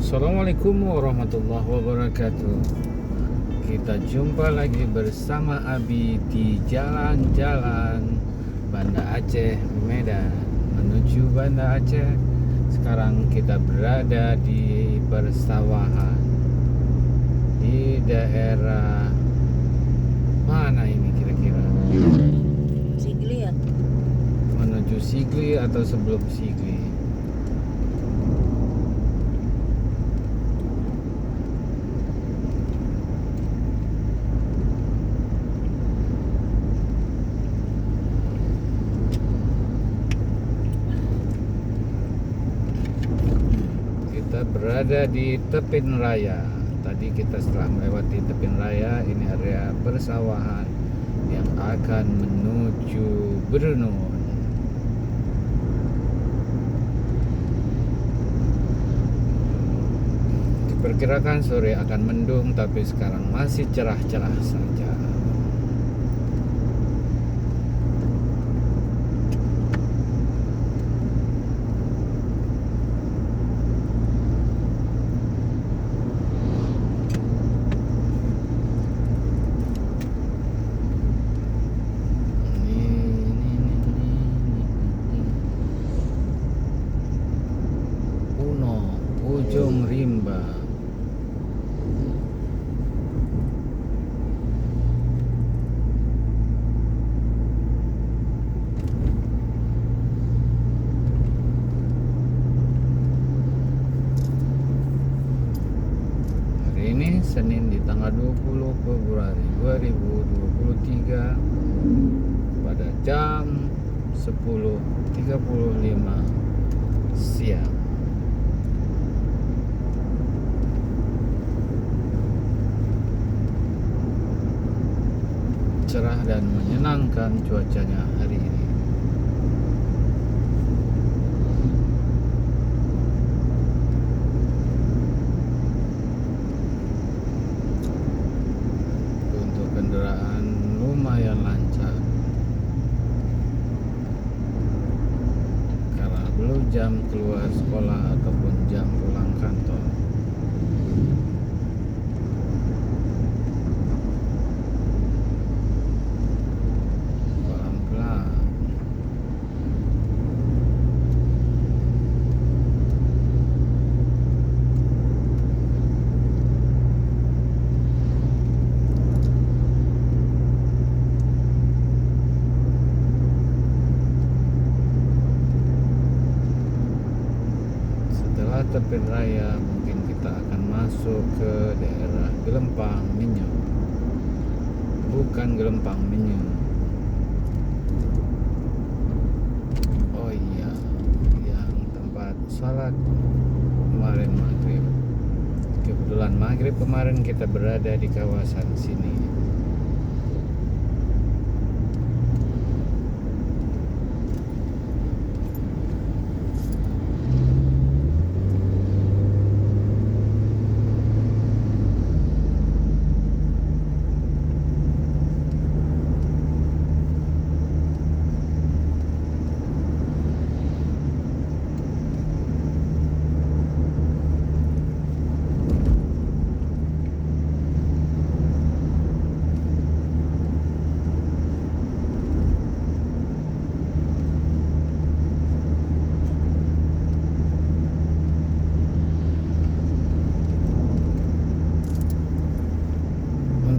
Assalamualaikum warahmatullahi wabarakatuh. Kita jumpa lagi bersama Abi di jalan-jalan Banda Aceh Medan menuju Banda Aceh. Sekarang kita berada di persawahan di daerah mana ini kira-kira? Sigli ya? Menuju Sigli atau sebelum Sigli? Kita berada di Tepin Raya. Tadi kita setelah melewati Tepin Raya, ini area persawahan yang akan menuju Brunei. Diperkirakan sore akan mendung, tapi sekarang masih cerah-cerah saja. Uno, Ujung Rimba. Hari ini Senin di tanggal 20 Februari 2023 pada jam 10.35 siang. Cerah dan menyenangkan cuacanya hari ini. Untuk kendaraan lumayan lancar karena belum jam keluar sekolah ataupun jam pulang kantor. Pelan-pelan. Setelah Tepin Raya, mungkin kita akan masuk ke daerah Gelempang Minyo. Bukan Gelempang Minyo. Oh iya, yang tempat sholat kemarin maghrib. Kebetulan maghrib kemarin kita berada di kawasan sini.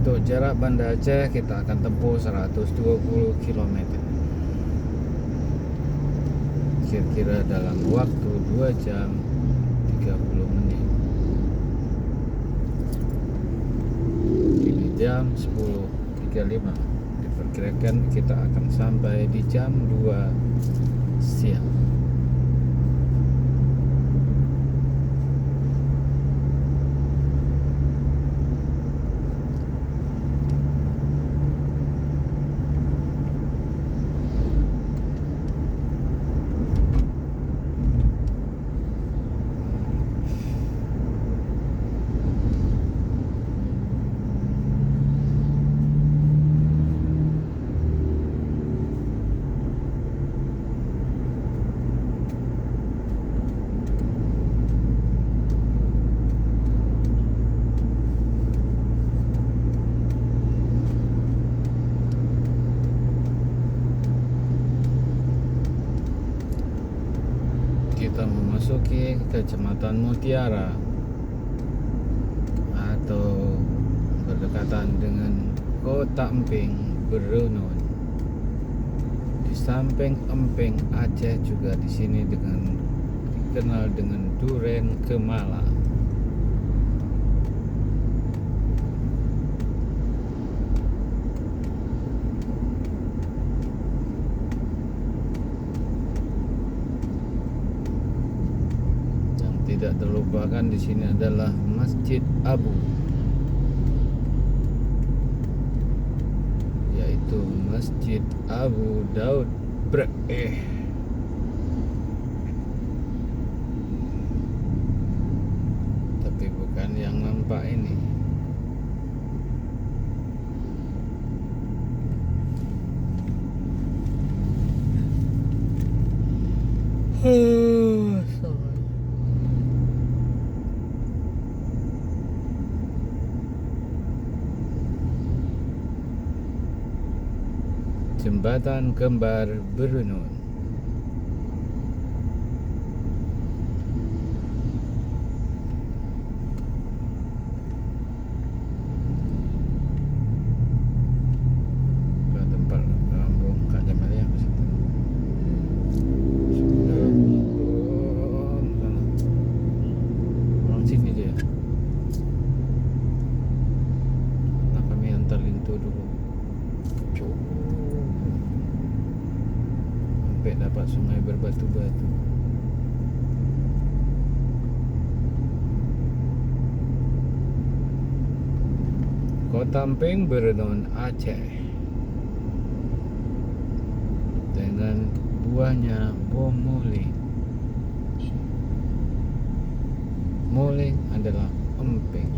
Untuk jarak Banda Aceh kita akan tempuh 120 km. Kira-kira dalam waktu 2 jam 30 menit. Ini jam 10.35. Diperkirakan kita akan sampai di jam 2 siang. Kecamatan Mutiara atau berdekatan dengan Kota Emping, Berunun. Di samping Emping, Aceh juga di sini dikenal dengan Duren Kemala. Yang tidak terlupakan di sini adalah Masjid Abu, yaitu Masjid Abu Daud Breh. Tapi bukan yang nampak ini. Jembatan Kembar Berunun. Ke tempat kampung Kak Jamalia ke situ. Orang sini dia. Nah, kami antar Lintu dulu. Sampai dapat sungai berbatu-batu. Kota Emping, Berunun, Aceh, dengan buahnya bom muling. Muling adalah emping,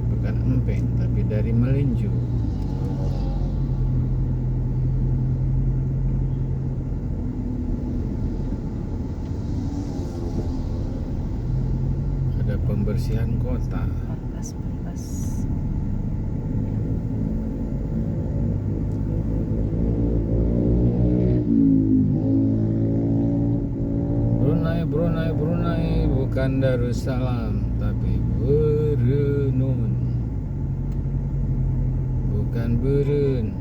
bukan emping, tapi dari melinju. Ada pembersihan kota. Berkas. Brunei bukan Darussalam, tapi Berunun, bukan Berun.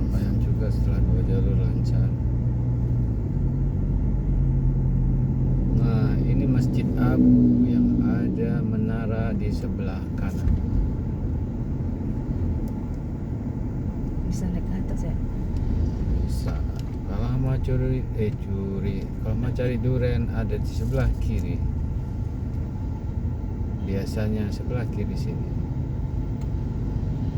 Lumayan juga setelah 2 jalur lancar. Nah, ini Masjid Abu yang ada menara di sebelah kanan. Bisa naik ke atas ya? Bisa. Kalau mau curi, kalau mau cari duren ada di sebelah kiri. Biasanya sebelah kiri sini.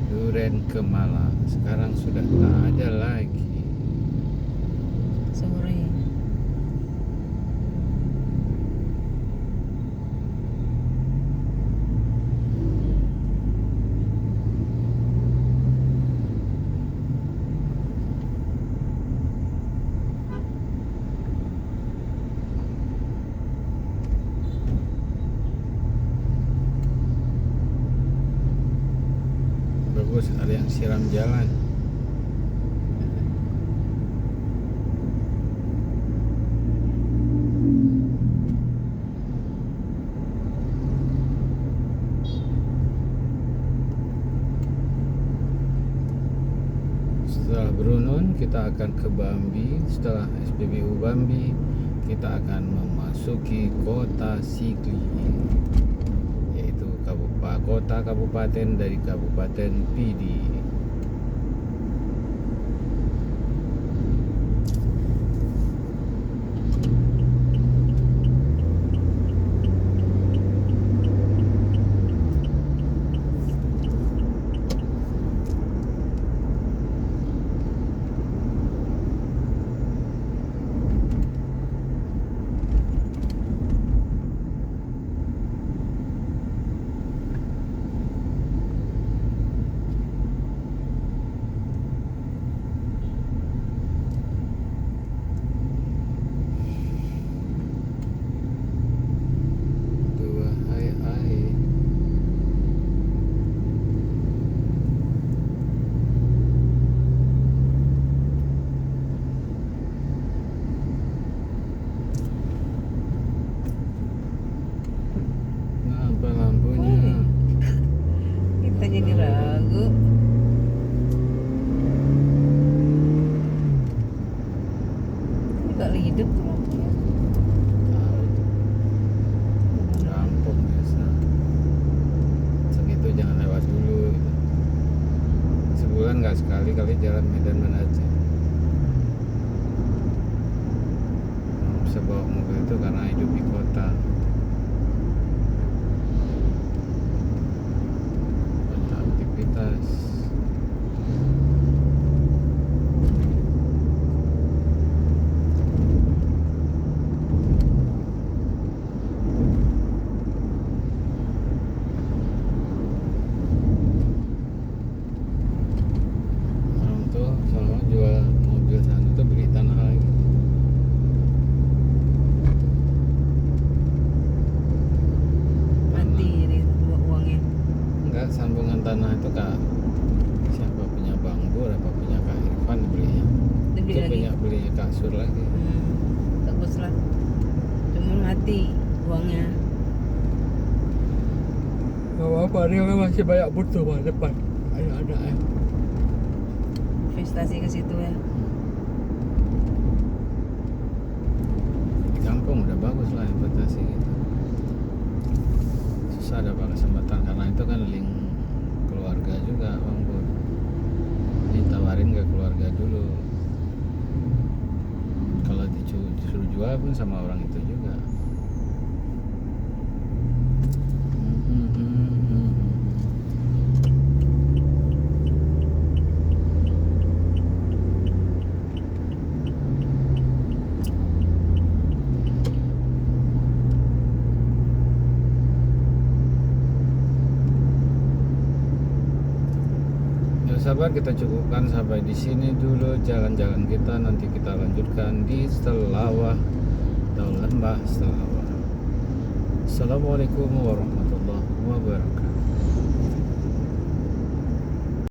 Duren Kemala. Sekarang sudah tak ada lagi. Sore. Bagus, ada yang siram jalan. Setelah Berunun kita akan ke Bambi. Setelah SPBU Bambi kita akan memasuki kota Sigli, yaitu kota kabupaten dari Kabupaten Pidi. kebetulan nggak sekali kali jalan Medan Aceh. Bisa bawa mobil itu karena hidup di kota. Banyak aktivitas. Orang tuh selalu jual mobil sana tuh beli tanah lagi. Mati ini uangnya. Enggak, sambungan tanah itu kak siapa punya Bang Bur apa punya Kak Irfan belinya. Dibeli Itu lagi. punya beli Kak Sur lagi. Bagus lah. Cuma mati uangnya. Gak apa-apa, dia kan masih banyak butuh mah depan. Ada ya. Investasi ke situ ya. Di kampung udah bagus lah investasi gitu. Susah ada kesempatan karena itu kan link keluarga juga Bang Bur. Ditawarin ke keluarga dulu. Kalau disuruh jual pun sama orang itu juga. Ya sabar, kita cukupkan sampai di sini dulu jalan-jalan kita. Nanti kita lanjutkan di Selawah atau Lembah Selawah. Assalamualaikum warahmatullahi wabarakatuh.